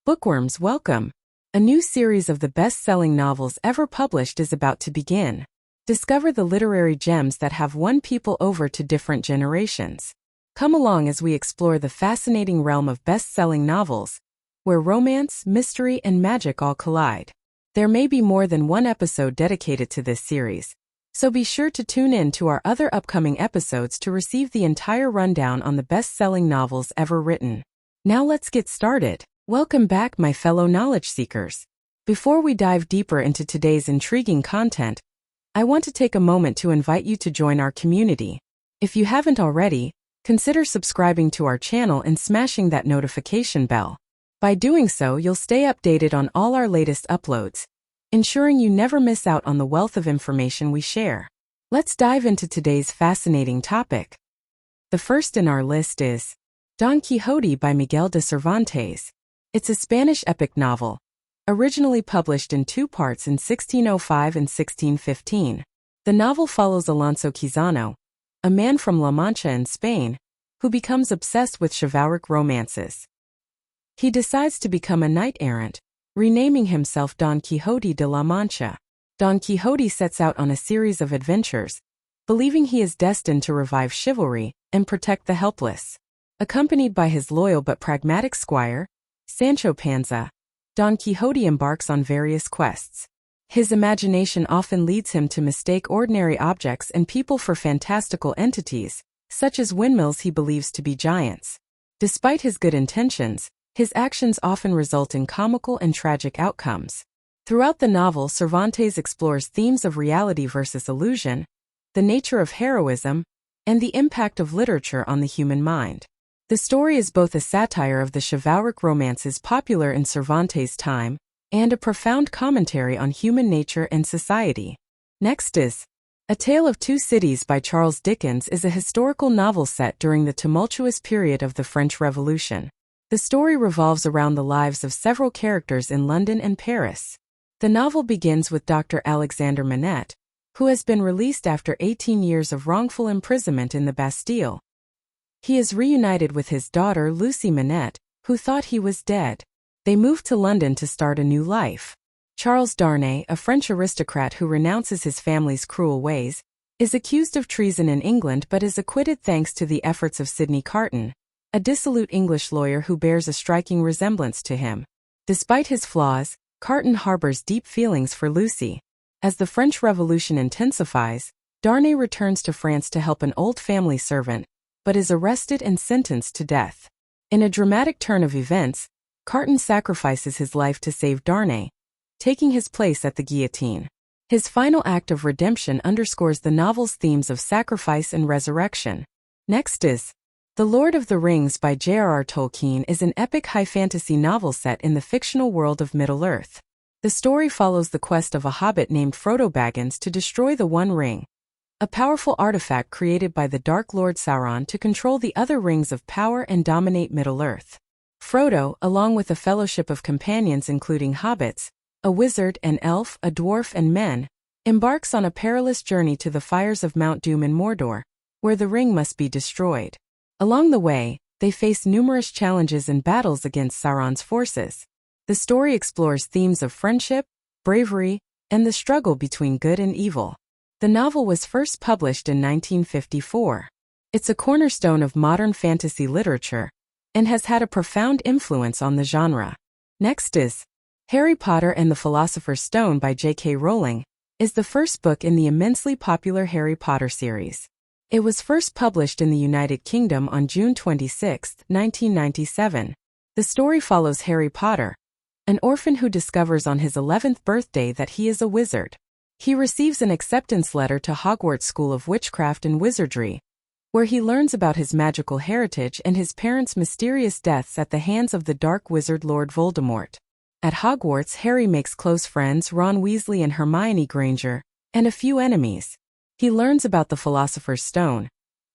Bookworms, welcome! A new series of the best-selling novels ever published is about to begin. Discover the literary gems that have won people over to different generations. Come along as we explore the fascinating realm of best-selling novels, where romance, mystery, and magic all collide. There may be more than one episode dedicated to this series, so be sure to tune in to our other upcoming episodes to receive the entire rundown on the best-selling novels ever written. Now let's get started. Welcome back, my fellow knowledge seekers. Before we dive deeper into today's intriguing content, I want to take a moment to invite you to join our community. If you haven't already, consider subscribing to our channel and smashing that notification bell. By doing so, you'll stay updated on all our latest uploads, ensuring you never miss out on the wealth of information we share. Let's dive into today's fascinating topic. The first in our list is Don Quixote by Miguel de Cervantes. It's a Spanish epic novel, originally published in two parts in 1605 and 1615. The novel follows Alonso Quixano, a man from La Mancha in Spain, who becomes obsessed with chivalric romances. He decides to become a knight-errant, renaming himself Don Quixote de la Mancha. Don Quixote sets out on a series of adventures, believing he is destined to revive chivalry and protect the helpless. Accompanied by his loyal but pragmatic squire, Sancho Panza, Don Quixote embarks on various quests. His imagination often leads him to mistake ordinary objects and people for fantastical entities, such as windmills he believes to be giants. Despite his good intentions, his actions often result in comical and tragic outcomes. Throughout the novel, Cervantes explores themes of reality versus illusion, the nature of heroism, and the impact of literature on the human mind. The story is both a satire of the chivalric romances popular in Cervantes' time and a profound commentary on human nature and society. Next is A Tale of Two Cities by Charles Dickens is a historical novel set during the tumultuous period of the French Revolution. The story revolves around the lives of several characters in London and Paris. The novel begins with Dr. Alexander Manette, who has been released after 18 years of wrongful imprisonment in the Bastille. He is reunited with his daughter Lucy Manette, who thought he was dead. They move to London to start a new life. Charles Darnay, a French aristocrat who renounces his family's cruel ways, is accused of treason in England but is acquitted thanks to the efforts of Sidney Carton, a dissolute English lawyer who bears a striking resemblance to him. Despite his flaws, Carton harbors deep feelings for Lucy. As the French Revolution intensifies, Darnay returns to France to help an old family servant, but is arrested and sentenced to death. In a dramatic turn of events, Carton sacrifices his life to save Darnay, taking his place at the guillotine. His final act of redemption underscores the novel's themes of sacrifice and resurrection. Next is The Lord of the Rings by J.R.R. Tolkien is an epic high-fantasy novel set in the fictional world of Middle-earth. The story follows the quest of a hobbit named Frodo Baggins to destroy the One Ring, a powerful artifact created by the Dark Lord Sauron to control the other rings of power and dominate Middle-earth. Frodo, along with a fellowship of companions including hobbits, a wizard, an elf, a dwarf, and men, embarks on a perilous journey to the fires of Mount Doom in Mordor, where the ring must be destroyed. Along the way, they face numerous challenges and battles against Sauron's forces. The story explores themes of friendship, bravery, and the struggle between good and evil. The novel was first published in 1954. It's a cornerstone of modern fantasy literature and has had a profound influence on the genre. Next is Harry Potter and the Philosopher's Stone by J.K. Rowling, is the first book in the immensely popular Harry Potter series. It was first published in the United Kingdom on June 26, 1997. The story follows Harry Potter, an orphan who discovers on his 11th birthday that he is a wizard. He receives an acceptance letter to Hogwarts School of Witchcraft and Wizardry, where he learns about his magical heritage and his parents' mysterious deaths at the hands of the dark wizard Lord Voldemort. At Hogwarts, Harry makes close friends Ron Weasley and Hermione Granger, and a few enemies. He learns about the Philosopher's Stone,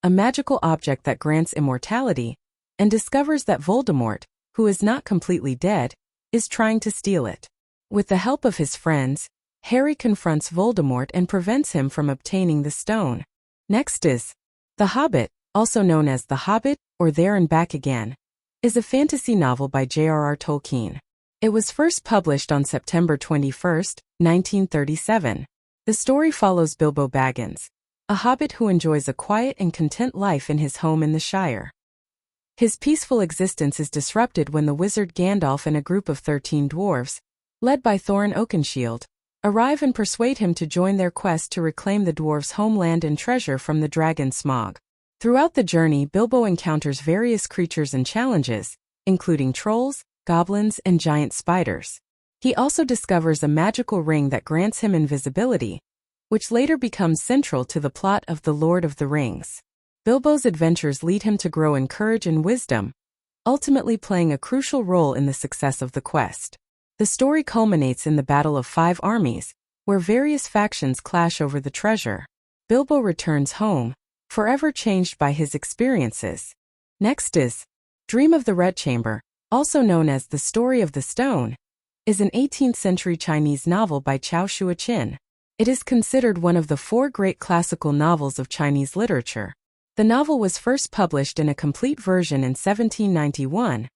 a magical object that grants immortality, and discovers that Voldemort, who is not completely dead, is trying to steal it. With the help of his friends, Harry confronts Voldemort and prevents him from obtaining the stone. Next is The Hobbit, also known as The Hobbit or There and Back Again, is a fantasy novel by J.R.R. Tolkien. It was first published on September 21, 1937. The story follows Bilbo Baggins, a hobbit who enjoys a quiet and content life in his home in the Shire. His peaceful existence is disrupted when the wizard Gandalf and a group of 13 dwarves, led by Thorin Oakenshield, arrive and persuade him to join their quest to reclaim the dwarves' homeland and treasure from the dragon Smaug. Throughout the journey, Bilbo encounters various creatures and challenges, including trolls, goblins, and giant spiders. He also discovers a magical ring that grants him invisibility, which later becomes central to the plot of The Lord of the Rings. Bilbo's adventures lead him to grow in courage and wisdom, ultimately playing a crucial role in the success of the quest. The story culminates in the Battle of Five Armies, where various factions clash over the treasure. Bilbo returns home, forever changed by his experiences. Next is Dream of the Red Chamber, also known as The Story of the Stone, is an 18th-century Chinese novel by Chao Shuo-chin. It is considered one of the 4 great classical novels of Chinese literature. The novel was first published in a complete version in 1791,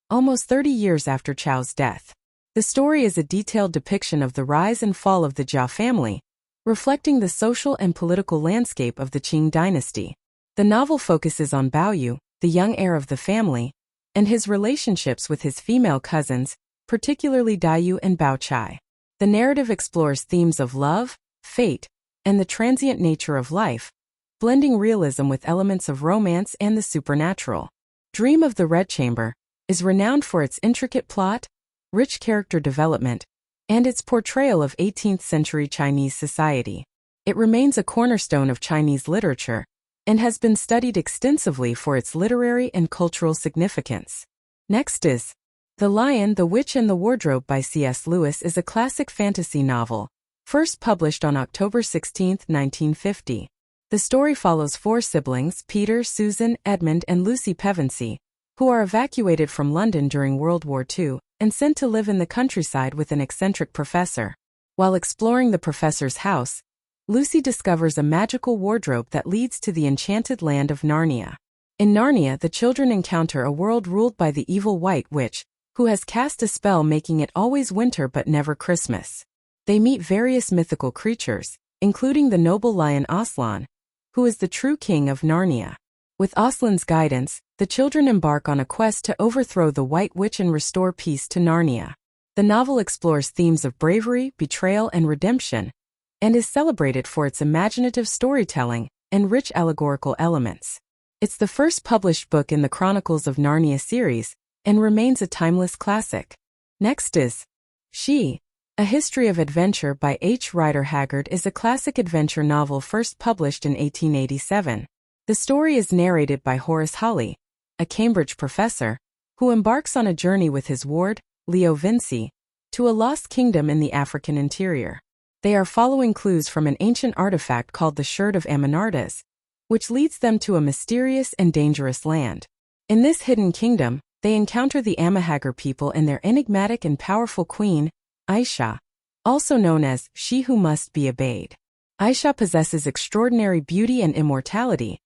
almost 30 years after Chao's death. The story is a detailed depiction of the rise and fall of the Jia family, reflecting the social and political landscape of the Qing dynasty. The novel focuses on Bao Yu, the young heir of the family, and his relationships with his female cousins, particularly Dai Yu and Bao Chai. The narrative explores themes of love, fate, and the transient nature of life, blending realism with elements of romance and the supernatural. Dream of the Red Chamber is renowned for its intricate plot, rich character development, and its portrayal of 18th-century Chinese society. It remains a cornerstone of Chinese literature and has been studied extensively for its literary and cultural significance. Next is The Lion, the Witch and the Wardrobe by C.S. Lewis is a classic fantasy novel, first published on October 16, 1950. The story follows 4 siblings, Peter, Susan, Edmund, and Lucy Pevensey, who are evacuated from London during World War II and sent to live in the countryside with an eccentric professor. While exploring the professor's house, Lucy discovers a magical wardrobe that leads to the enchanted land of Narnia. In Narnia, the children encounter a world ruled by the evil White Witch, who has cast a spell making it always winter but never Christmas. They meet various mythical creatures, including the noble lion Aslan, who is the true king of Narnia. With Aslan's guidance, the children embark on a quest to overthrow the White Witch and restore peace to Narnia. The novel explores themes of bravery, betrayal, and redemption, and is celebrated for its imaginative storytelling and rich allegorical elements. It's the first published book in the Chronicles of Narnia series, and remains a timeless classic. Next is She, A History of Adventure by H. Rider Haggard is a classic adventure novel first published in 1887. The story is narrated by Horace Holly, a Cambridge professor, who embarks on a journey with his ward, Leo Vinci, to a lost kingdom in the African interior. They are following clues from an ancient artifact called the Shirt of Aminardas, which leads them to a mysterious and dangerous land. In this hidden kingdom, they encounter the Amahagger people and their enigmatic and powerful queen, Aisha, also known as She Who Must Be Obeyed. Aisha possesses extraordinary beauty and immortality,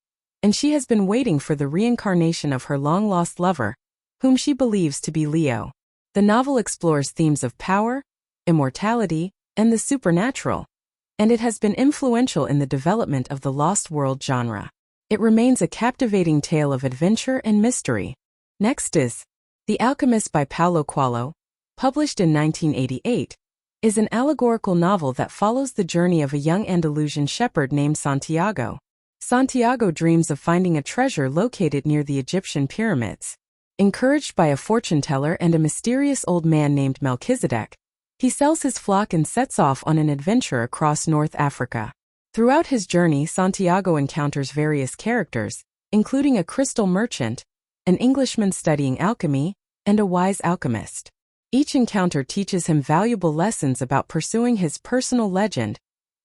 and she has been waiting for the reincarnation of her long-lost lover, whom she believes to be Leo. The novel explores themes of power, immortality, and the supernatural, and it has been influential in the development of the Lost World genre. It remains a captivating tale of adventure and mystery. Next is The Alchemist by Paulo Coelho, published in 1988, is an allegorical novel that follows the journey of a young Andalusian shepherd named Santiago. Santiago dreams of finding a treasure located near the Egyptian pyramids. Encouraged by a fortune-teller and a mysterious old man named Melchizedek, he sells his flock and sets off on an adventure across North Africa. Throughout his journey, Santiago encounters various characters, including a crystal merchant, an Englishman studying alchemy, and a wise alchemist. Each encounter teaches him valuable lessons about pursuing his personal legend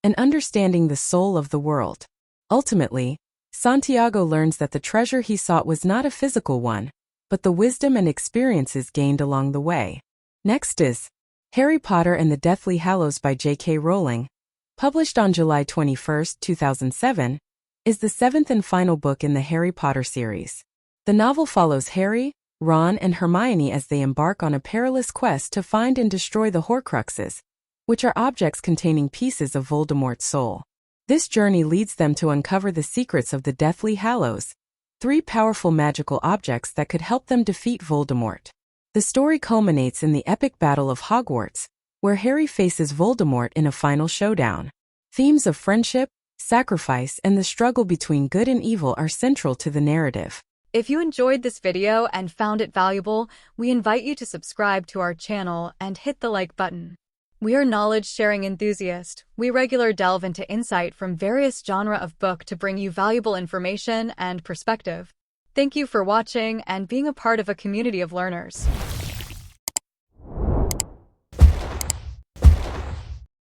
and understanding the soul of the world. Ultimately, Santiago learns that the treasure he sought was not a physical one, but the wisdom and experiences gained along the way. Next is Harry Potter and the Deathly Hallows by J.K. Rowling, published on July 21, 2007, is the 7th and final book in the Harry Potter series. The novel follows Harry, Ron and Hermione as they embark on a perilous quest to find and destroy the Horcruxes, which are objects containing pieces of Voldemort's soul. This journey leads them to uncover the secrets of the Deathly Hallows, 3 powerful magical objects that could help them defeat Voldemort. The story culminates in the epic Battle of Hogwarts, where Harry faces Voldemort in a final showdown. Themes of friendship, sacrifice, and the struggle between good and evil are central to the narrative. If you enjoyed this video and found it valuable, we invite you to subscribe to our channel and hit the like button. We are knowledge-sharing enthusiasts. We regularly delve into insight from various genres of book to bring you valuable information and perspective. Thank you for watching and being a part of a community of learners.